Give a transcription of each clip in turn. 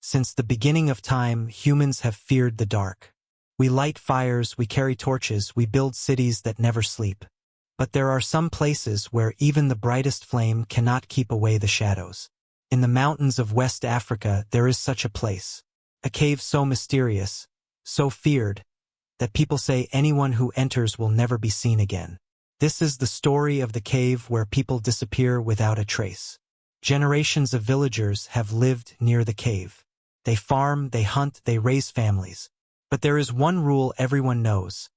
Since the beginning of time, humans have feared the dark. We light fires, we carry torches, we build cities that never sleep. But there are some places where even the brightest flame cannot keep away the shadows. In the mountains of West Africa, there is such a place. A cave so mysterious, so feared, that people say anyone who enters will never be seen again. This is the story of the cave where people disappear without a trace. Generations of villagers have lived near the cave. They farm, they hunt, they raise families. But there is one rule everyone knows.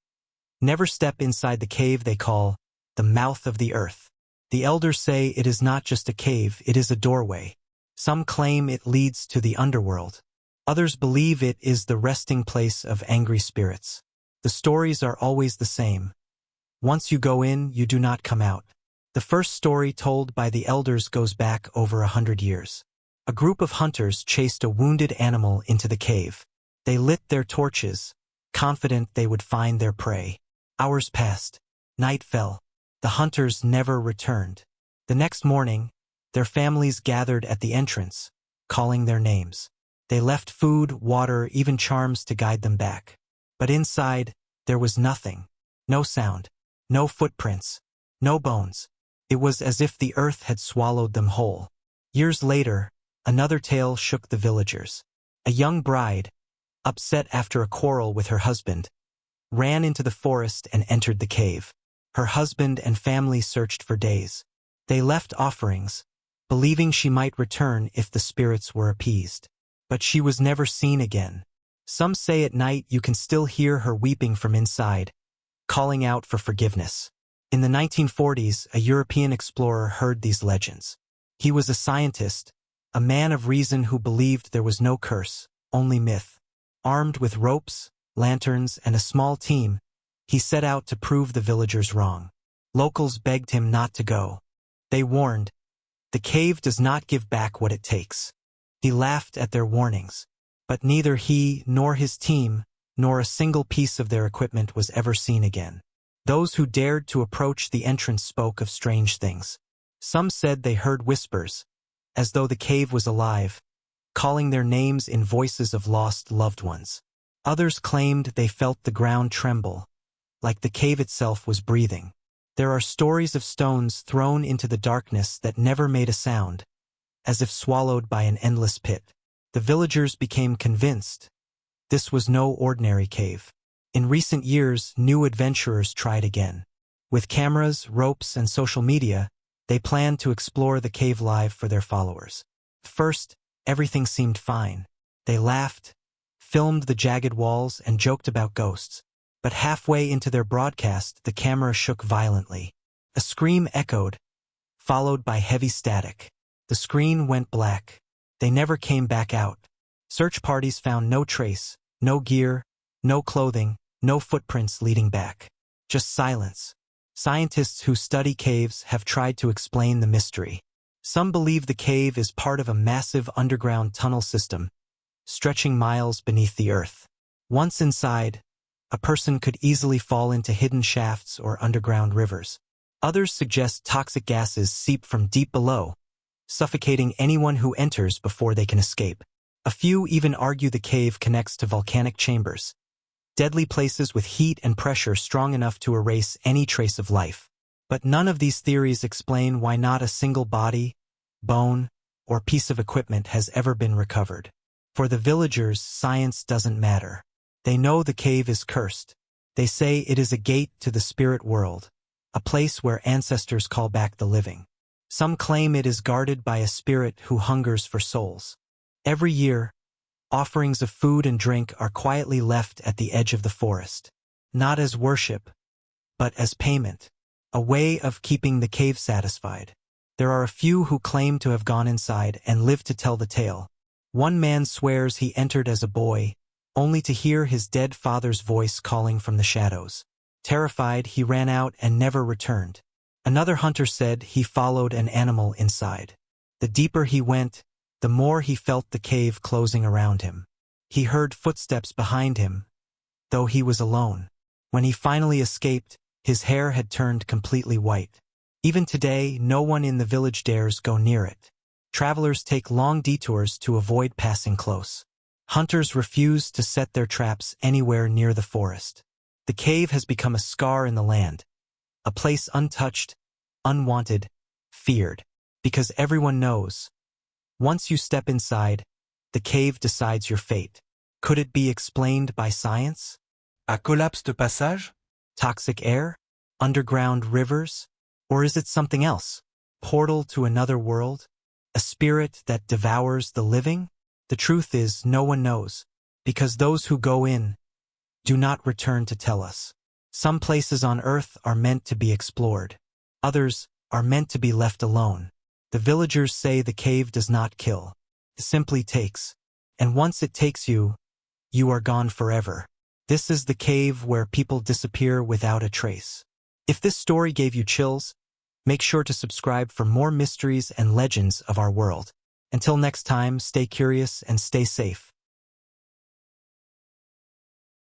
Never step inside the cave they call the mouth of the earth. The elders say it is not just a cave, it is a doorway. Some claim it leads to the underworld. Others believe it is the resting place of angry spirits. The stories are always the same. Once you go in, you do not come out. The first story told by the elders goes back over 100 years. A group of hunters chased a wounded animal into the cave. They lit their torches, confident they would find their prey. Hours passed. Night fell. The hunters never returned. The next morning, their families gathered at the entrance, calling their names. They left food, water, even charms to guide them back. But inside, there was nothing. No sound. No footprints. No bones. It was as if the earth had swallowed them whole. Years later, another tale shook the villagers. A young bride, upset after a quarrel with her husband, ran into the forest and entered the cave. Her husband and family searched for days. They left offerings, believing she might return if the spirits were appeased. But she was never seen again. Some say at night you can still hear her weeping from inside, calling out for forgiveness. In the 1940s, a European explorer heard these legends. He was a scientist, a man of reason who believed there was no curse, only myth. Armed with ropes, lanterns, and a small team, he set out to prove the villagers wrong. Locals begged him not to go. They warned, "The cave does not give back what it takes." He laughed at their warnings. But neither he nor his team, nor a single piece of their equipment was ever seen again. Those who dared to approach the entrance spoke of strange things. Some said they heard whispers, as though the cave was alive, calling their names in voices of lost loved ones. Others claimed they felt the ground tremble, like the cave itself was breathing. There are stories of stones thrown into the darkness that never made a sound, as if swallowed by an endless pit. The villagers became convinced this was no ordinary cave. In recent years, new adventurers tried again. With cameras, ropes, and social media, they planned to explore the cave live for their followers. First, everything seemed fine. They laughed, filmed the jagged walls, and joked about ghosts. But halfway into their broadcast, the camera shook violently. A scream echoed, followed by heavy static. The screen went black. They never came back out. Search parties found no trace, no gear, no clothing, no footprints leading back. Just silence. Scientists who study caves have tried to explain the mystery. Some believe the cave is part of a massive underground tunnel system, stretching miles beneath the earth. Once inside, a person could easily fall into hidden shafts or underground rivers. Others suggest toxic gases seep from deep below, suffocating anyone who enters before they can escape. A few even argue the cave connects to volcanic chambers, deadly places with heat and pressure strong enough to erase any trace of life. But none of these theories explain why not a single body, bone, or piece of equipment has ever been recovered. For the villagers, science doesn't matter. They know the cave is cursed. They say it is a gate to the spirit world, a place where ancestors call back the living. Some claim it is guarded by a spirit who hungers for souls. Every year, offerings of food and drink are quietly left at the edge of the forest, not as worship, but as payment, a way of keeping the cave satisfied. There are a few who claim to have gone inside and lived to tell the tale. One man swears he entered as a boy, only to hear his dead father's voice calling from the shadows. Terrified, he ran out and never returned. Another hunter said he followed an animal inside. The deeper he went, the more he felt the cave closing around him. He heard footsteps behind him, though he was alone. When he finally escaped, his hair had turned completely white. Even today, no one in the village dares go near it. Travelers take long detours to avoid passing close. Hunters refuse to set their traps anywhere near the forest. The cave has become a scar in the land, a place untouched, unwanted, feared, because everyone knows. Once you step inside, the cave decides your fate. Could it be explained by science? Un collapse de passage? Toxic air? Underground rivers? Or is it something else? Portal to another world? A spirit that devours the living? The truth is, no one knows, because those who go in do not return to tell us. Some places on Earth are meant to be explored. Others are meant to be left alone. The villagers say the cave does not kill. It simply takes. And once it takes you, you are gone forever. This is the cave where people disappear without a trace. If this story gave you chills, make sure to subscribe for more mysteries and legends of our world. Until next time, stay curious and stay safe.